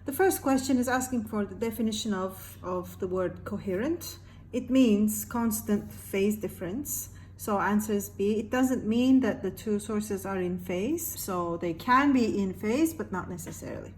The first question is asking for the definition of the word coherent. It means constant phase difference. So answer is B. It doesn't mean that the two sources are in phase. So they can be in phase, but not necessarily.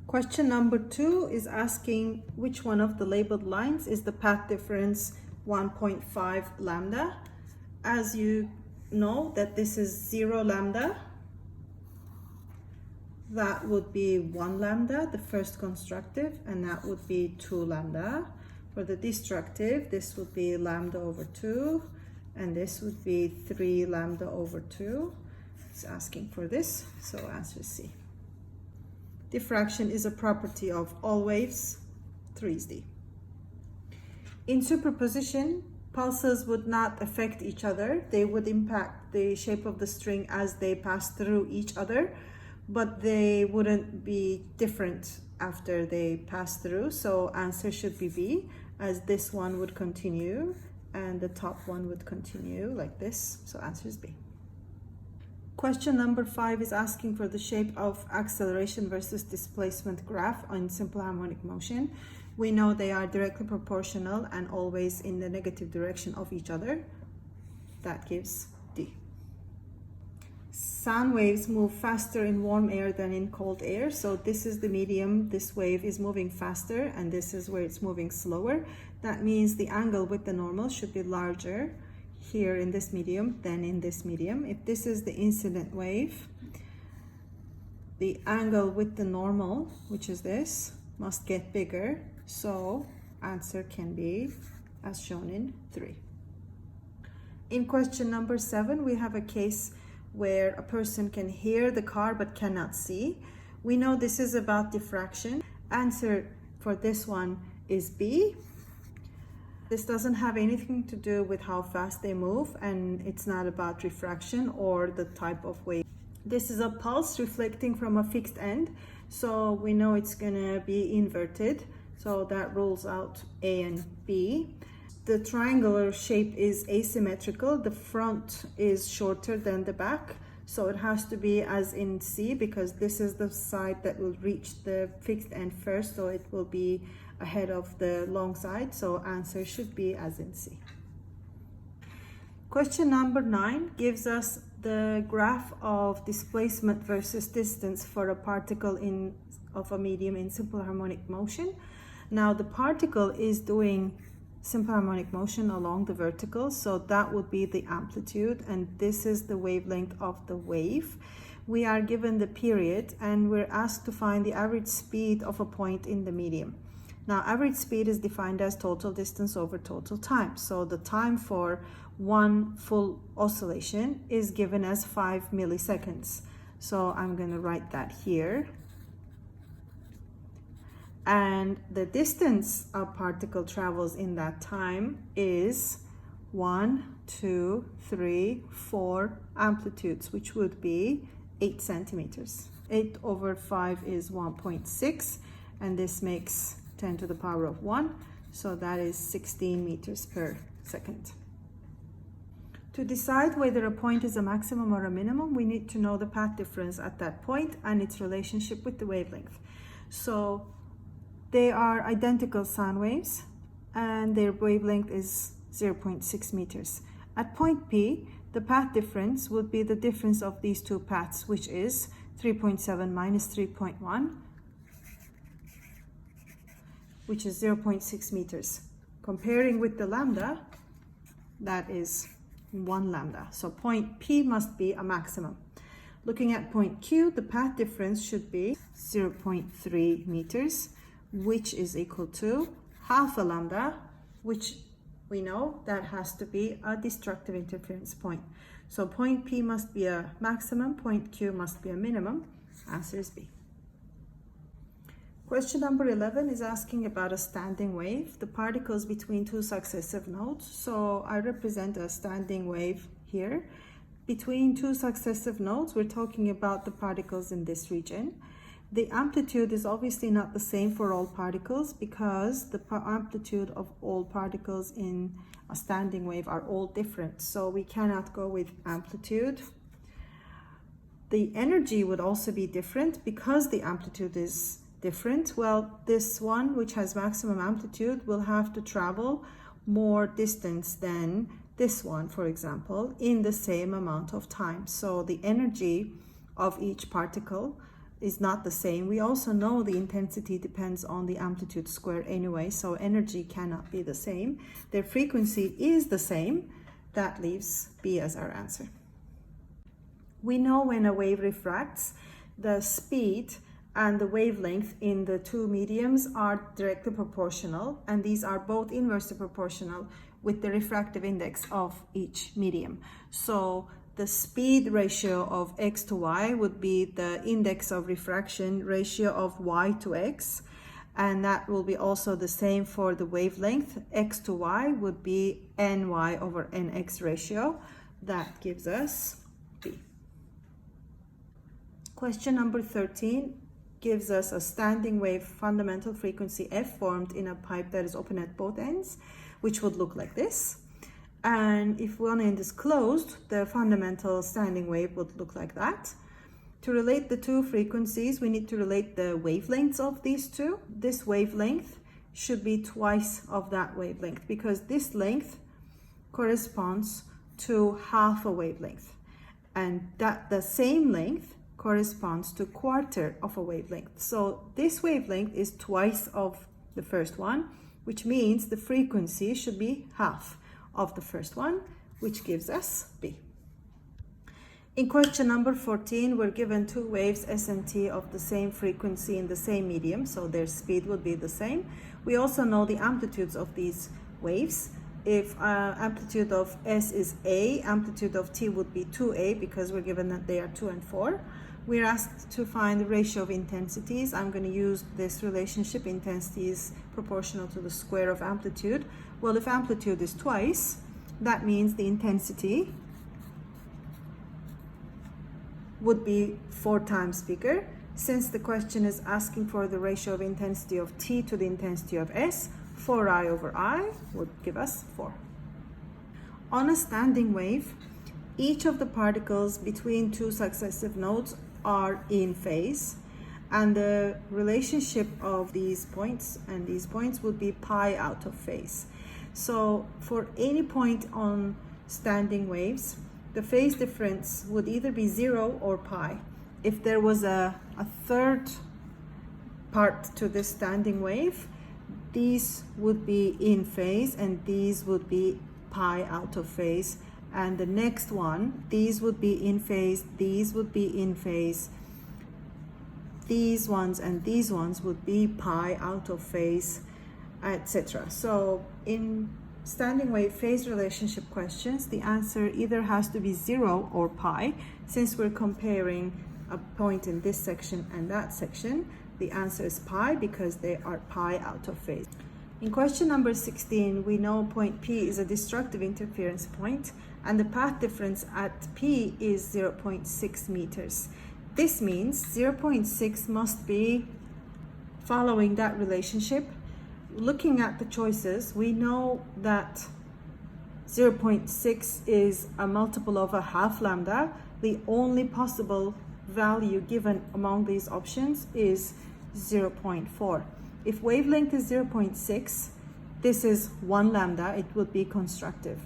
Question number 2 is asking which one of the labeled lines is the path difference 1.5 lambda. As you know that this is 0 lambda, that would be 1 lambda, the first constructive, and that would be 2 lambda. For the destructive, this would be lambda over 2, and this would be 3 lambda over 2. It's asking for this, so answer is C. Diffraction is a property of all waves, 3 is D. In superposition, pulses would not affect each other. They would impact the shape of the string as they pass through each other, but they wouldn't be different after they pass through. So answer should be B, as this one would continue and the top one would continue like this. So answer is B. Question number 5 is asking for the shape of acceleration versus displacement graph on simple harmonic motion. We know they are directly proportional and always in the negative direction of each other. That gives D. Sound waves move faster in warm air than in cold air. So this is the medium, this wave is moving faster, and this is where it's moving slower. That means the angle with the normal should be larger here in this medium than in this medium. If this is the incident wave, the angle with the normal, which is this, must get bigger. So answer can be as shown in 3. In question number 7, we have a case where a person can hear the car but cannot see. We know this is about diffraction. Answer for this one is B. This doesn't have anything to do with how fast they move, and it's not about refraction or the type of wave. This is a pulse reflecting from a fixed end, so we know it's gonna be inverted, so that rules out A and B. The triangular shape is asymmetrical. The front is shorter than the back, so it has to be as in C, because this is the side that will reach the fixed end first, so it will be ahead of the long side. So answer should be as in C. Question number 9 gives us the graph of displacement versus distance for a particle of a medium in simple harmonic motion. Now the particle is doing simple harmonic motion along the vertical, so that would be the amplitude, and this is the wavelength of the wave. We are given the period and we're asked to find the average speed of a point in the medium. Now average speed is defined as total distance over total time, so the time for one full oscillation is given as 5 milliseconds. So I'm going to write that here. And the distance a particle travels in that time is 1, 2, 3, 4 amplitudes, which would be 8 centimeters. 8 over 5 is 1.6, and this makes 10 to the power of 1, so that is 16 meters per second. To decide whether a point is a maximum or a minimum, we need to know the path difference at that point and its relationship with the wavelength. So they are identical sound waves, and their wavelength is 0.6 meters. At point P, the path difference would be the difference of these two paths, which is 3.7 minus 3.1, which is 0.6 meters. Comparing with the lambda, that is 1 lambda. So point P must be a maximum. Looking at point Q, the path difference should be 0.3 meters, which is equal to half a lambda, which we know that has to be a destructive interference point. So point P must be a maximum, point Q must be a minimum. Answer is B. Question number 11 is asking about a standing wave, the particles between two successive nodes. So I represent a standing wave here. Between two successive nodes, we're talking about the particles in this region. The amplitude is obviously not the same for all particles, because the amplitude of all particles in a standing wave are all different. So we cannot go with amplitude. The energy would also be different because the amplitude is different? Well, this one, which has maximum amplitude, will have to travel more distance than this one, for example, in the same amount of time. So the energy of each particle is not the same. We also know the intensity depends on the amplitude squared anyway, so energy cannot be the same. Their frequency is the same. That leaves B as our answer. We know when a wave refracts, the speed and the wavelength in the two mediums are directly proportional, and these are both inversely proportional with the refractive index of each medium. So the speed ratio of x to y would be the index of refraction ratio of y to x, and that will be also the same for the wavelength. X to y would be ny over nx ratio. That gives us B. Question number 13 gives us a standing wave fundamental frequency F formed in a pipe that is open at both ends, which would look like this. And if one end is closed, the fundamental standing wave would look like that. To relate the two frequencies, we need to relate the wavelengths of these two. This wavelength should be twice of that wavelength, because this length corresponds to half a wavelength, and that the same length corresponds to quarter of a wavelength. So this wavelength is twice of the first one, which means the frequency should be half of the first one, which gives us B. In question number 14, we're given two waves S and T of the same frequency in the same medium, so their speed would be the same. We also know the amplitudes of these waves. If amplitude of S is A, amplitude of T would be 2A, because we're given that they are 2 and 4. We're asked to find the ratio of intensities. I'm going to use this relationship. Intensity is proportional to the square of amplitude. Well, if amplitude is twice, that means the intensity would be 4 times bigger. Since the question is asking for the ratio of intensity of T to the intensity of S, 4I over I would give us 4. On a standing wave, each of the particles between two successive nodes are in phase, and the relationship of these points and these points would be pi out of phase. So for any point on standing waves, the phase difference would either be 0 or pi. If there was a third part to this standing wave, these would be in phase and these would be pi out of phase. And the next one, these would be in phase, these would be in phase, these ones and these ones would be pi out of phase, etc. So in standing wave phase relationship questions, the answer either has to be 0 or pi. Since we're comparing a point in this section and that section, the answer is pi because they are pi out of phase. In question number 16, we know point P is a destructive interference point, and the path difference at P is 0.6 meters. This means 0.6 must be following that relationship. Looking at the choices, we know that 0.6 is a multiple of a half lambda. The only possible value given among these options is 0.4. If wavelength is 0.6, this is 1 lambda, it would be constructive.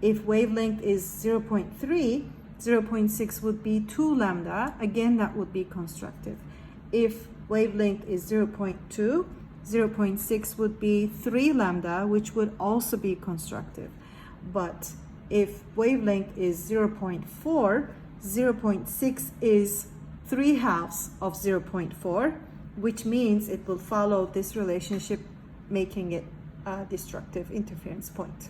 If wavelength is 0.3, 0.6 would be 2 lambda, again that would be constructive. If wavelength is 0.2, 0.6 would be 3 lambda, which would also be constructive. But if wavelength is 0.4, 0.6 is 3/2 of 0.4, which means it will follow this relationship, making it a destructive interference point.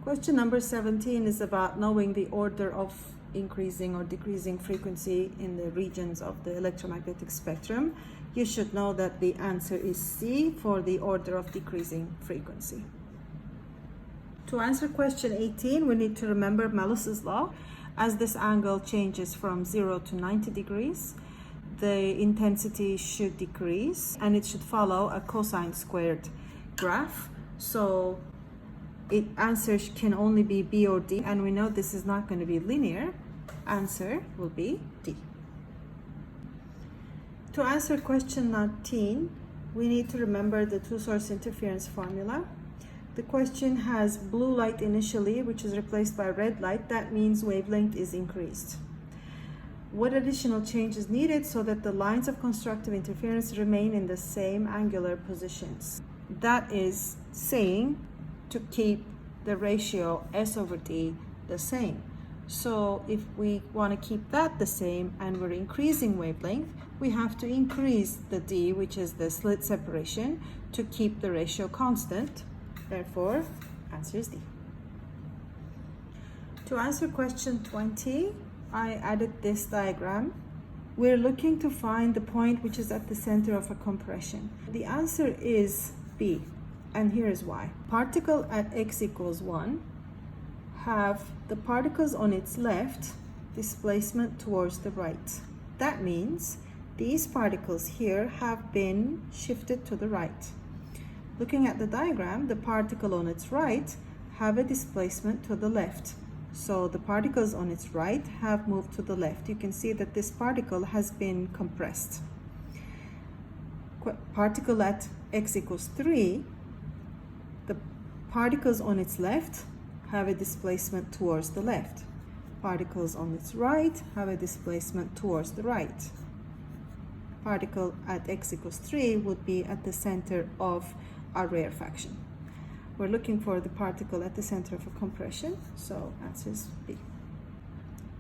Question number 17 is about knowing the order of increasing or decreasing frequency in the regions of the electromagnetic spectrum. You should know that the answer is C for the order of decreasing frequency. To answer question 18, we need to remember Malus's law. As this angle changes from 0 to 90 degrees, the intensity should decrease, and it should follow a cosine squared graph. So answer can only be B or D, and we know this is not going to be linear. Answer will be D. To answer question 19, we need to remember the two-source interference formula. The question has blue light initially, which is replaced by red light. That means wavelength is increased. What additional change is needed so that the lines of constructive interference remain in the same angular positions? That is saying to keep the ratio S over D the same. So if we want to keep that the same and we're increasing wavelength, we have to increase the D, which is the slit separation, to keep the ratio constant. Therefore, answer is D. To answer question 20, I added this diagram. We're looking to find the point which is at the center of a compression. The answer is B, and here is why. Particle at x equals 1 have the particles on its left displacement towards the right. That means these particles here have been shifted to the right. Looking at the diagram, the particle on its right have a displacement to the left. So the particles on its right have moved to the left. You can see that this particle has been compressed. Particle at x equals 3, the particles on its left have a displacement towards the left. Particles on its right have a displacement towards the right. Particle at x equals 3 would be at the center of our rarefaction. We're looking for the particle at the center of a compression, so answer is B.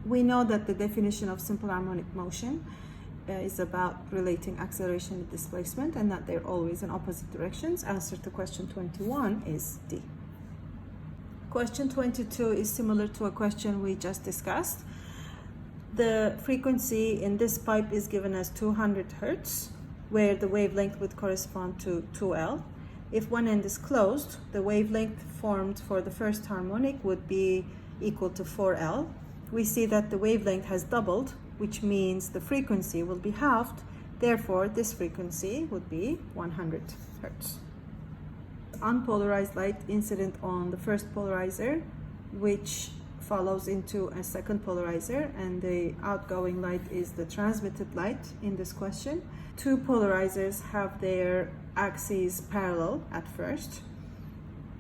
We know that the definition of simple harmonic motion is about relating acceleration and displacement, and that they're always in opposite directions. Answer to question 21 is D. Question 22 is similar to a question we just discussed. The frequency in this pipe is given as 200 Hertz, where the wavelength would correspond to 2L. If one end is closed, the wavelength formed for the first harmonic would be equal to 4L. We see that the wavelength has doubled, which means the frequency will be halved. Therefore, this frequency would be 100 Hertz. Unpolarized light incident on the first polarizer, which follows into a second polarizer, and the outgoing light is the transmitted light in this question. Two polarizers have their axes parallel at first,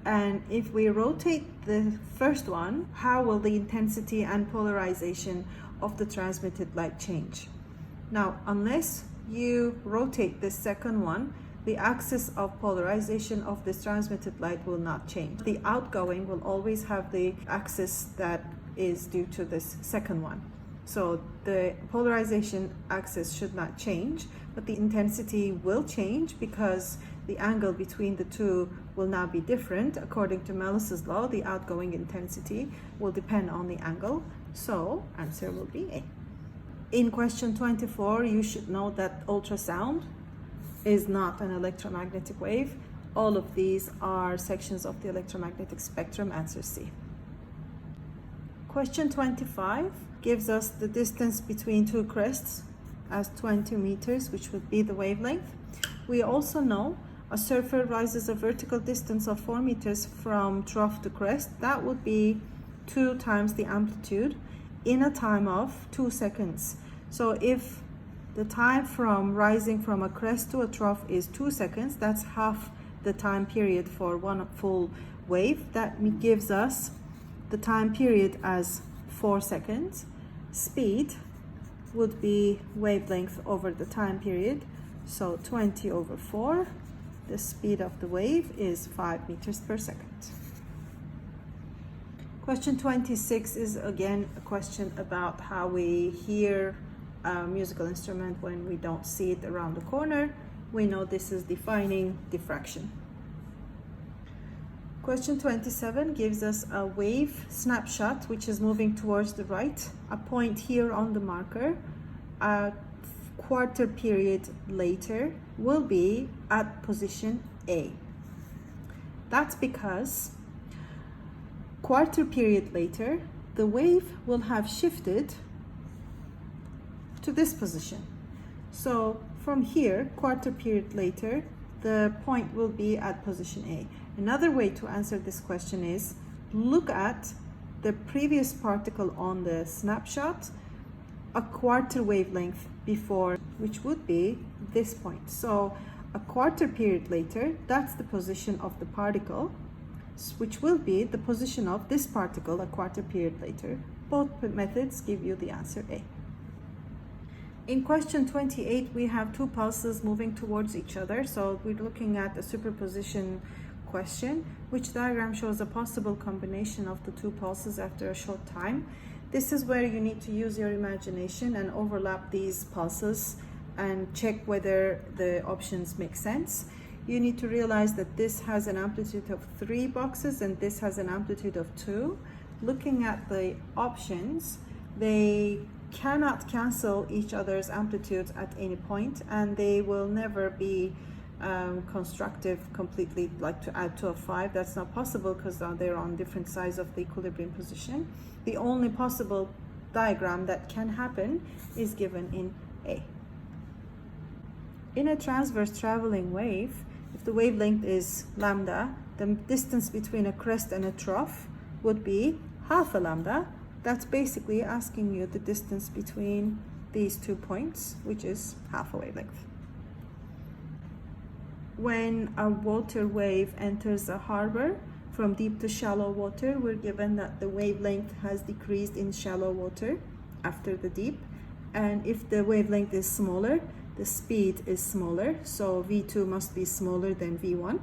and if we rotate the first one, how will the intensity and polarization of the transmitted light change? Now, unless you rotate the second one, the axis of polarization of this transmitted light will not change. The outgoing will always have the axis that is due to this second one. So the polarization axis should not change, but the intensity will change because the angle between the two will now be different. According to Melisse's law, the outgoing intensity will depend on the angle. So answer will be A. In question 24, you should know that ultrasound is not an electromagnetic wave. All of these are sections of the electromagnetic spectrum. Answer C. Question 25 gives us the distance between two crests as 20 meters, which would be the wavelength. We also know a surfer rises a vertical distance of 4 meters from trough to crest. That would be 2 times the amplitude in a time of 2 seconds. So if the time from rising from a crest to a trough is 2 seconds, that's half the time period for one full wave. That gives us the time period as 4 seconds. Speed would be wavelength over the time period, so 20 over 4. The speed of the wave is 5 meters per second. Question 26 is again a question about how we hear a musical instrument when we don't see it around the corner. We know this is defining diffraction. Question 27 gives us a wave snapshot which is moving towards the right. A point here on the marker, a quarter period later, will be at position A. That's because quarter period later, the wave will have shifted to this position. So from here, quarter period later, the point will be at position A. Another way to answer this question is look at the previous particle on the snapshot a quarter wavelength before, which would be this point. So a quarter period later, that's the position of the particle, which will be the position of this particle a quarter period later. Both methods give you the answer A. In question 28, we have two pulses moving towards each other. So we're looking at a superposition question, which diagram shows a possible combination of the two pulses after a short time. This is where you need to use your imagination and overlap these pulses and check whether the options make sense. You need to realize that this has an amplitude of 3 boxes and this has an amplitude of 2. Looking at the options, they cannot cancel each other's amplitudes at any point, and they will never be constructive completely, like to add to a 5. That's not possible because they're on different sides of the equilibrium position. The only possible diagram that can happen is given in A. In a transverse traveling wave, if the wavelength is lambda, the distance between a crest and a trough would be half a lambda. That's basically asking you the distance between these 2 points, which is half a wavelength. When a water wave enters a harbor from deep to shallow water, we're given that the wavelength has decreased in shallow water after the deep. And if the wavelength is smaller, the speed is smaller, so V2 must be smaller than V1.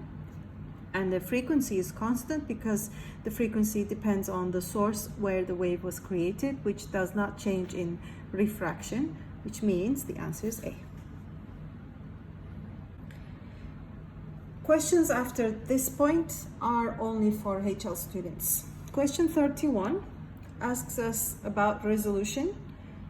And the frequency is constant because the frequency depends on the source where the wave was created, which does not change in refraction, which means the answer is A. Questions after this point are only for HL students. Question 31 asks us about resolution.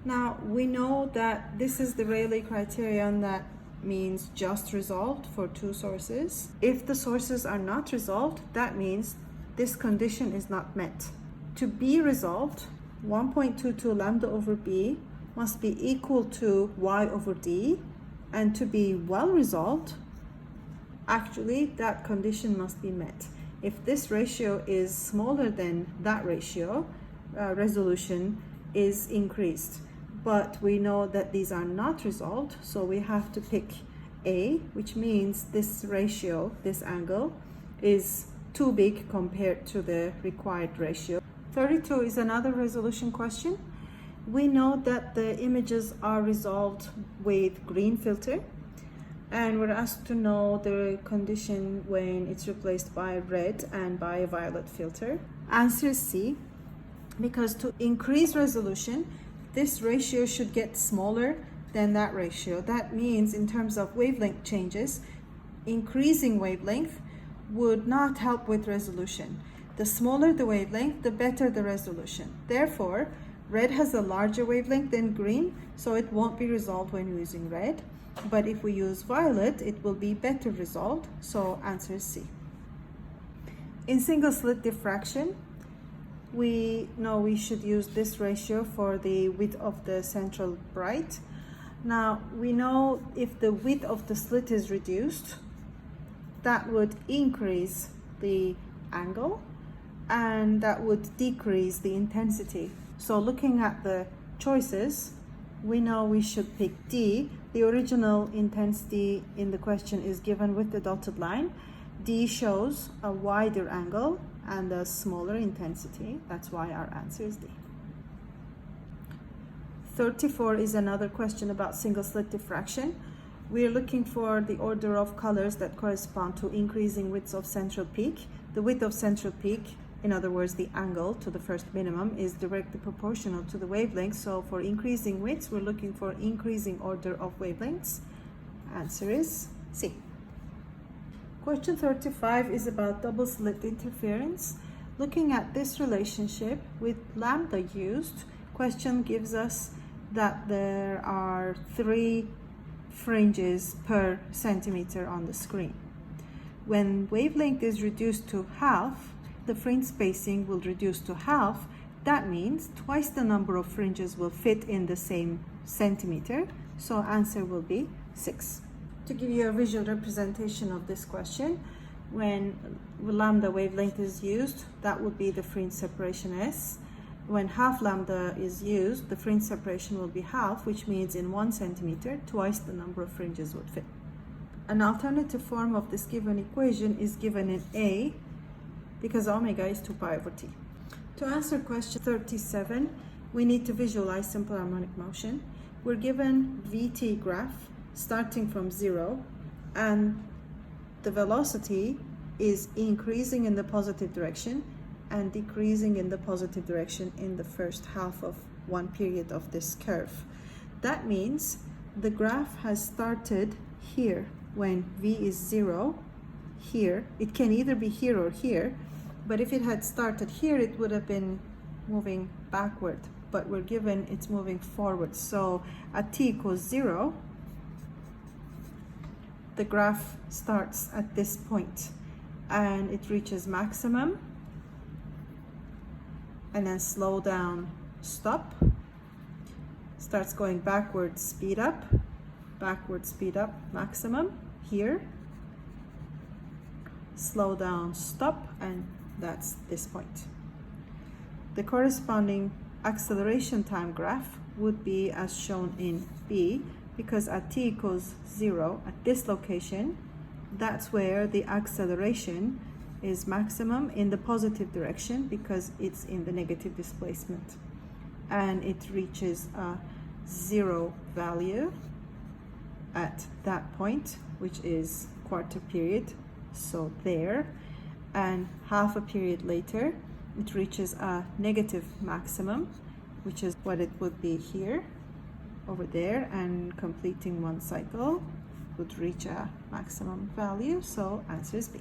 Now, we know that this is the Rayleigh criterion that means just resolved for 2 sources. If the sources are not resolved, that means this condition is not met. To be resolved, 1.22 lambda over B must be equal to Y over D, and to be well resolved, actually that condition must be met. If this ratio is smaller than that ratio, resolution is increased. But we know that these are not resolved, so we have to pick A, which means this ratio, this angle, is too big compared to the required ratio. 32 is another resolution question. We know that the images are resolved with green filter, and we're asked to know the condition when it's replaced by red and by a violet filter. Answer is C, because to increase resolution, this ratio should get smaller than that ratio. That means in terms of wavelength changes, increasing wavelength would not help with resolution. The smaller the wavelength, the better the resolution. Therefore, red has a larger wavelength than green, so it won't be resolved when using red. But if we use violet, it will be better resolved, so answer is C. In single slit diffraction, we know we should use this ratio for the width of the central bright. Now, we know if the width of the slit is reduced, that would increase the angle and that would decrease the intensity. So looking at the choices, we know we should pick D. The original intensity in the question is given with the dotted line. D shows a wider angle and a smaller intensity. That's why our answer is D. 34 is another question about single slit diffraction. We are looking for the order of colors that correspond to increasing widths of central peak. The width of central peak, in other words, the angle to the first minimum, is directly proportional to the wavelength. So for increasing widths, we're looking for increasing order of wavelengths. Answer is C. Question 35 is about double slit interference. Looking at this relationship with lambda used, question gives us that there are 3 fringes per centimeter on the screen. When wavelength is reduced to half, the fringe spacing will reduce to half. That means twice the number of fringes will fit in the same centimeter. So answer will be 6. To give you a visual representation of this question, when lambda wavelength is used, that would be the fringe separation S. when half lambda is used, the fringe separation will be half, which means in 1 centimeter, twice the number of fringes would fit. An alternative form of this given equation is given in A, because omega is 2 pi over t. To answer question 37, we need to visualize simple harmonic motion. We're given VT graph starting from 0, and the velocity is increasing in the positive direction and decreasing in the positive direction in the first half of one period of this curve. That means the graph has started here when V is 0, here. It can either be here or here, but if it had started here, it would have been moving backward, but we're given it's moving forward. So at t equals 0, the graph starts at this point and it reaches maximum, and then slow down, stop, starts going backwards, speed up, maximum here, slow down, stop, and that's this point. The corresponding acceleration time graph would be as shown in B, because at t equals 0, at this location, that's where the acceleration is maximum in the positive direction because it's in the negative displacement, and it reaches a 0 value at that point, which is quarter period, so there, and half a period later it reaches a negative maximum, which is what it would be here, over there, and completing one cycle would reach a maximum value. So answer is B.